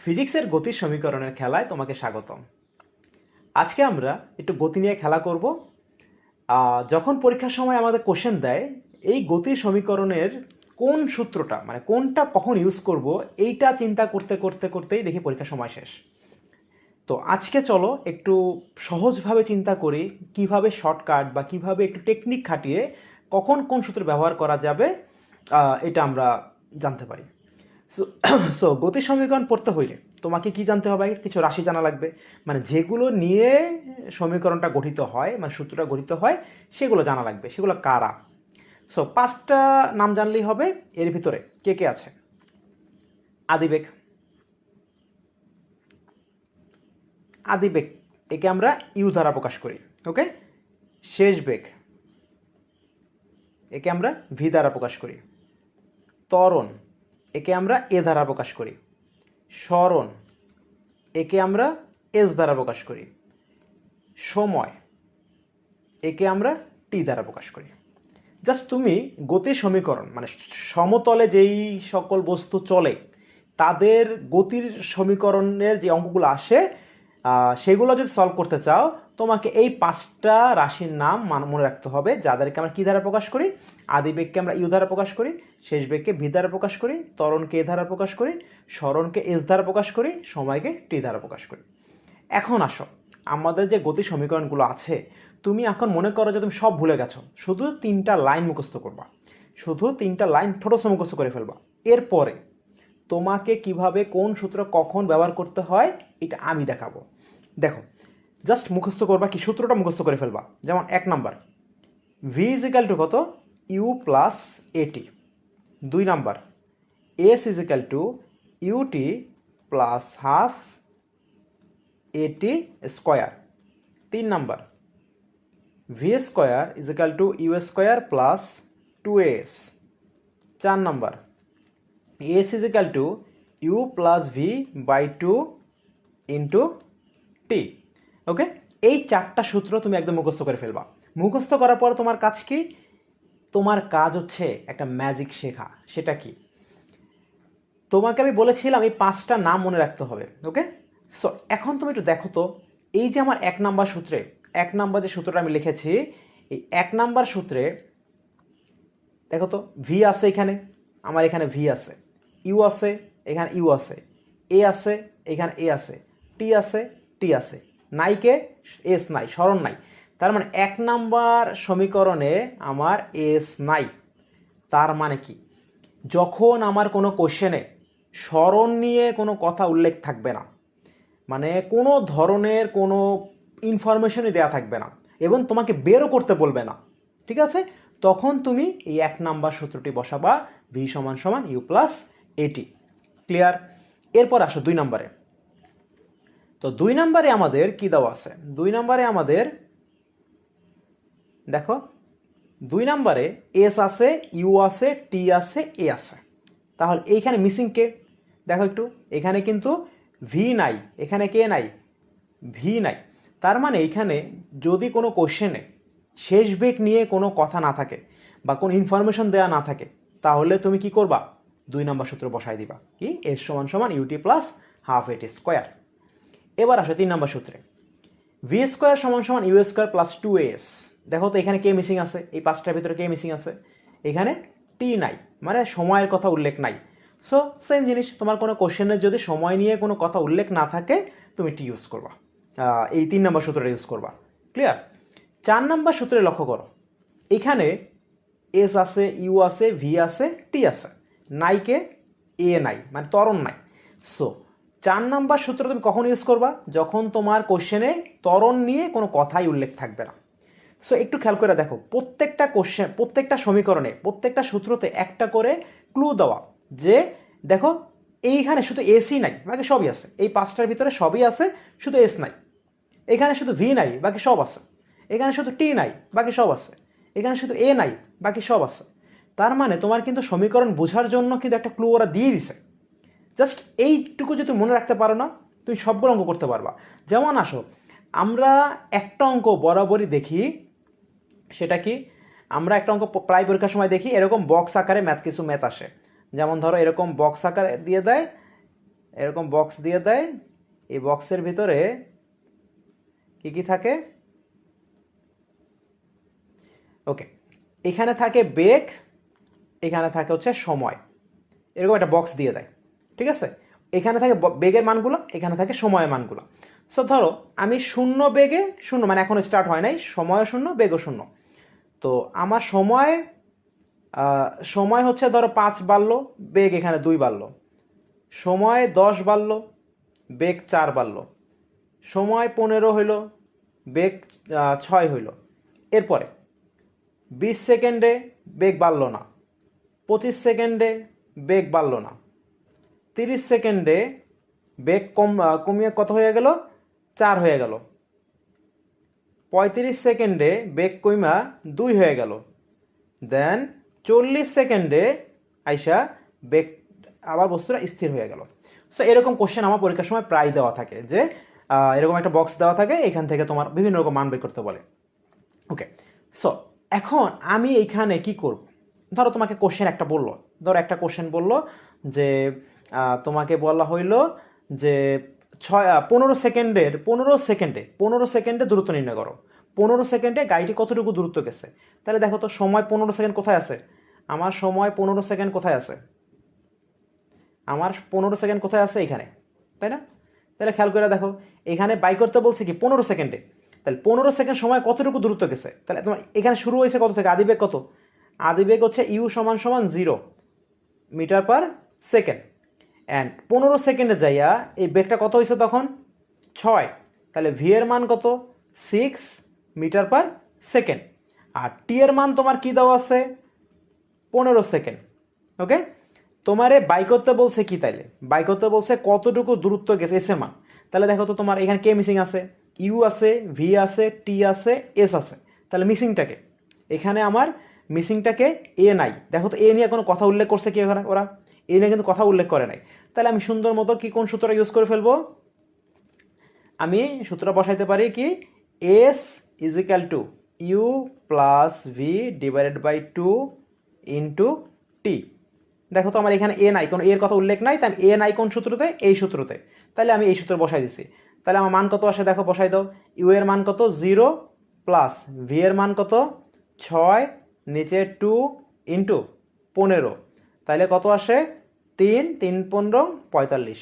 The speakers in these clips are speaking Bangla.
ফিজিক্সের গতির সমীকরণের খেলায় তোমাকে স্বাগতম। আজকে আমরা একটু গতি নিয়ে খেলা করব। যখন পরীক্ষার সময় আমাদের কোশ্চেন দেয় এই গতির সমীকরণের কোন সূত্রটা মানে কোনটা কখন ইউজ করব, এইটা চিন্তা করতে করতে করতেই দেখি পরীক্ষার সময় শেষ। তো আজকে চলো একটু সহজভাবে চিন্তা করি কিভাবে শর্টকাট বা কিভাবে একটু টেকনিক খাটিয়ে কখন কোন সূত্র ব্যবহার করা যাবে, এটা আমরা জানতে পারি। সো সো গতি সমীকরণ পড়তে হইলে তোমাকে কি জানতে হবে? কিছু রাশি জানা লাগবে, মানে যেগুলো নিয়ে সমীকরণটা গঠিত হয়, মানে সূত্রটা গঠিত হয়, সেগুলো জানা লাগবে। সেগুলো কারা? সো 5টা নাম জানলেই হবে। এর ভিতরে কে কে আছে? আদিবেগ, আদিবেগ একে আমরা ইউ দ্বারা প্রকাশ করি। ওকে। শেষ বেগ একে আমরা ভি দ্বারা প্রকাশ করি। ত্বরণ একে আমরা এ দ্বারা প্রকাশ করি। সরণ একে আমরা এস দ্বারা প্রকাশ করি। সময় একে আমরা টি দ্বারা প্রকাশ করি। জাস্ট তুমি গতির সমীকরণ মানে সমতলে যেই সকল বস্তু চলে তাদের গতির সমীকরণের যে অঙ্কগুলো আসে সেগুলো যদি সলভ করতে চাও, তোমাকে এই 5টা রাশির নাম মনে রাখতে হবে, যাদেরকে আমরা কী দ্বারা প্রকাশ করি? আদিবেগকে আমরা ইউ দ্বারা প্রকাশ করি, শেষ বেগকে ভি দ্বারা প্রকাশ করি, ত্বরণকে এ দ্বারা প্রকাশ করি, সরণকে এস দ্বারা প্রকাশ করি, সময়কে টি দ্বারা প্রকাশ করি। এখন আসো, আমাদের যে গতি সমীকরণগুলো আছে, তুমি এখন মনে করো যে তুমি সব ভুলে গেছো, শুধু 3টা লাইন মুখস্থ করবা, শুধু 3টা লাইন ঠোঁটস মুখস্থ করে ফেলবা। এরপরে তোমাকে কিভাবে কোন সূত্র কখন ব্যবহার করতে হয় এটা আমি দেখাবো। দেখো, জাস্ট মুখস্থ করবা, কি সূত্রটা মুখস্থ করে ফেলবা। যেমন 1 নাম্বার, ভি ইজিক্যাল টু কত? U plus at. 2 number, s equal to u t plus half at square. 3 number, v square equal to u square plus 2as। 4 number, s equal to u plus v by 2 into t. Okay, এই 4টা সূত্র তুমি একদম মুখস্থ করে ফেলবা। মুখস্থ করার পর তোমার কাজ কি? তোমার কাজ হচ্ছে একটা ম্যাজিক শেখা। সেটা কি? তোমাকে আমি বলেছিলাম এই 5টা নাম মনে রাখতে হবে। ওকে, সো এখন তুমি একটু দেখো তো, এই যে আমার 1 নাম্বার সূত্রে 1 নাম্বার যে সূত্রটা আমি লিখেছি, এই 1 নাম্বার সূত্রে দেখো তো, ভি আছে এখানে, আমার এখানে ভি আছে, ইউ আছে এখানে, ইউ আছে, এ আছে এখানে, এ আছে, টি আছে, টি আছে, নাইকে এস নাই, সরণ নাই। তার মানে 1 নাম্বার সমীকরণে আমার এস নাই। তার মানে কি? যখন আমার কোনো কোশ্চেনে সরণ নিয়ে কোনো কথা উল্লেখ থাকবে না, মানে কোনো ধরনের কোনো ইনফরমেশনই দেওয়া থাকবে না এবং তোমাকে বেরও করতে বলবে না, ঠিক আছে, তখন তুমি এই 1 নাম্বার সূত্রটি বসাবা, ভি সমান সমান ইউ প্লাস এটি। ক্লিয়ার? এরপর আসো 2 নাম্বারে। তো 2 নাম্বারে আমাদের কি দেওয়া আছে? 2 নাম্বারে আমাদের দেখো, 2 নাম্বারে এস আছে, ইউ আছে, টি আছে, এ আছে। তাহলে এইখানে মিসিং কে? দেখো একটু, এখানে কিন্তু ভি নাই, এখানে কে নাই? ভি নাই। তার মানে এইখানে যদি কোনো কোশ্চেনে শেষ বেগ নিয়ে কোনো কথা না থাকে বা কোনো ইনফরমেশন দেওয়া না থাকে, তাহলে তুমি কি করবা? 2 নম্বর সূত্র বসাই দিবা, কি? এস সমান সমান UT plus half at square. এবার আসো 3 নম্বর সূত্রে, ভি স্কোয়ার সমান সমান ইউ স্কোয়ার প্লাস 2as। দেখো তো এখানে কে মিসিং আছে? এই 5টার ভিতরে কে মিসিং আছে? এখানে টি নাই, মানে সময়ের কথা উল্লেখ নাই। সো সেম জিনিস, তোমার কোনো কোশ্চেনের যদি সময় নিয়ে কোনো কথা উল্লেখ না থাকে, তুমি টি ইউজ করবা, এই 3 নম্বর সূত্রটা ইউজ করবা। ক্লিয়ার? 4 নম্বর সূত্রে লক্ষ্য করো, এখানে এস আছে, ইউ আছে, ভি আছে, টি আছে, নাইকে এ নাই, মানে ত্বরণ নাই। সো 4 নাম্বার সূত্র তুমি কখন ইউজ করবা? যখন তোমার কোশ্চেনে ত্বরণ নিয়ে কোনো কথাই উল্লেখ থাকবে না। সো একটু খেয়াল করে দেখো, প্রত্যেকটা কোশ্চেন, প্রত্যেকটা সমীকরণে, প্রত্যেকটা সূত্রতে একটা করে ক্লু দেওয়া, যে দেখো এইখানে শুধু এসই নাই, বাকি সবই আছে। এই 5টার ভিতরে সবই আছে, শুধু এস নাই। এখানে শুধু ভি নাই, বাকি সব আছে। এখানে শুধু টি নাই, বাকি সব আছে। এখানে শুধু এ নাই, বাকি সব আছে। তার মানে তোমার কিন্তু সমীকরণ বোঝার জন্য কিন্তু একটা ক্লু ওরা দিয়ে দিছে। জাস্ট এইটুকু যদি মনে রাখতে পারো না, তুমি সবগুলো অঙ্ক করতে পারবা। যেমন আসো, আমরা একটা অঙ্ক বরাবরই দেখি, সেটা কি? আমরা একটা অঙ্ক প্রায় পরীক্ষার সময় দেখি, এরকম বক্স আকারে কিছু ম্যাথ আসে। যেমন ধরো এরকম বক্স আকারে দিয়ে দেয়, এরকম বক্স দিয়ে দেয়, এই বক্সের ভিতরে কি কি থাকে? ওকে, এখানে থাকে বেগ, এখানে থাকে হচ্ছে সময়, এরকম একটা বক্স দিয়ে দেয়, ঠিক আছে? এখানে থাকে বেগের মানগুলো, এখানে থাকে সময়ের মানগুলো। সো ধরো আমি শূন্য বেগে, শূন্য মানে এখনো স্টার্ট হয় নাই, সময়ও শূন্য বেগও শূন্য, তো আমার সময় হচ্ছে ধরো 5 বাড়লো, বেগ এখানে 2 বাড়লো, সময় 10 বাড়লো, বেগ 4 বাড়লো, সময় 15 হইল, বেগ 6 হইল। এরপরে 20 সেকেন্ডে বেগ বাড়লো না, 25 সেকেন্ডে বেগ বাড়লো না, 30 সেকেন্ডে বেগ কমিয়ে কত হয়ে গেল? 4 হয়ে গেল, 35 সেকেন্ডে বেগ কইমা 2 হয়ে গেল, দেন 40 সেকেন্ডে আইসা বেগ আবার বস্তুটা স্থির হয়ে গেল। সো এরকম কোশ্চেন আমার পরীক্ষার সময় প্রায় দেওয়া থাকে, যে এরকম একটা বক্স দেওয়া থাকে, এখান থেকে তোমার বিভিন্ন রকম মান বের করতে বলে। ওকে, সো এখন আমি এইখানে কি করব? ধরো তোমাকে কোশ্চেন একটা বললো, ধরো একটা কোশ্চেন বললো যে তোমাকে বলা হইলো যে 15 সেকেন্ডে দূরত্ব নির্ণয় করো। 15 সেকেন্ডে গাড়িটি কতটুকু দূরত্ব গেছে? তাহলে দেখো তো সময় 15 সেকেন্ড কোথায় আছে? আমার সময় 15 সেকেন্ড কোথায় আছে? আমার 15 সেকেন্ড কোথায় আছে? এখানে, তাই না? তাহলে খেয়াল করে দেখো, এখানে বাই করতে বলছে কি 15 সেকেন্ডে, তাহলে 15 সেকেন্ড সময় কতটুকু দূরত্ব গেছে? তাহলে তোমার এখানে শুরু হয়েছে কত থেকে? আদিবেগ কত? আদিবেগ হচ্ছে ইউ সমান সমান 0 মিটার পার সেকেন্ড, অ্যান্ড 15 সেকেন্ডে যাইয়া এই বেগটা কত হয়েছে তখন? 6। তাহলে ভি এর মান কত? 6 মিটার পার সেকেন্ড। আর টি এর মান তোমার কি দেওয়া আছে? 15 সেকেন্ড। ওকে, তোমারে বাই করতে বলছে কি? তাইলে বাই করতে বলছে কতটুকু দূরত্ব গেছে, এস এ মান। তাহলে দেখো তো তোমার এখানে কে মিসিং আছে? ইউ আছে, ভি আছে, টি আছে, এস আছে। তাহলে মিসিংটাকে, এখানে আমার মিসিংটাকে এ নাই। দেখো তো এ নিয়ে কোনো কথা উল্লেখ করছে কি ওরা? এ নিয়ে কিন্তু কথা উল্লেখ করে নাই। তাহলে আমি সুন্দর মতো কি কোন সূত্রটা ইউজ করে ফেলবো? আমি সূত্রটা বসাইতে পারি কি, s is equal to u plus v divided by 2 into t. দেখো তো আমার এখানে এ নাই, কোনো এর কথা উল্লেখ নাই, তাই এ নাই কোন সূত্রতে? এই সূত্রতে। তাহলে আমি এই সূত্র বসাই দিচ্ছি। তাহলে আমার মান কত আসে দেখো, বসাই দাও। ইউ এর মান কত? 0 প্লাস ভি এর মান কত? 6, নিচে 2 ইন্টু 15। তাহলে কত আসে? 3 3 15 45।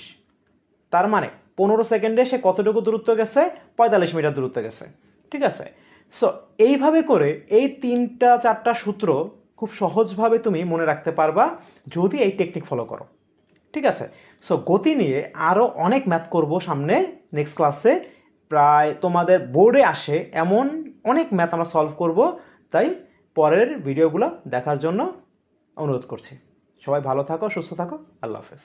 তার মানে 15 সেকেন্ডে সে কতটুকু দূরত্ব গেছে? 45 মিটার দূরত্ব গেছে, ঠিক আছে? সো এইভাবে করে এই 3-4টা সূত্র খুব সহজভাবে তুমি মনে রাখতে পারবা যদি এই টেকনিক ফলো করো, ঠিক আছে? সো গতি নিয়ে আরও অনেক ম্যাথ করব সামনে, নেক্সট ক্লাসে। প্রায় তোমাদের বোর্ডে আসে এমন অনেক ম্যাথ আমরা সলভ করব, তাই পরের ভিডিওগুলো দেখার জন্য অনুরোধ করছি। সবাই ভালো থাকো, সুস্থ থাকো, আল্লাহ হাফেজ।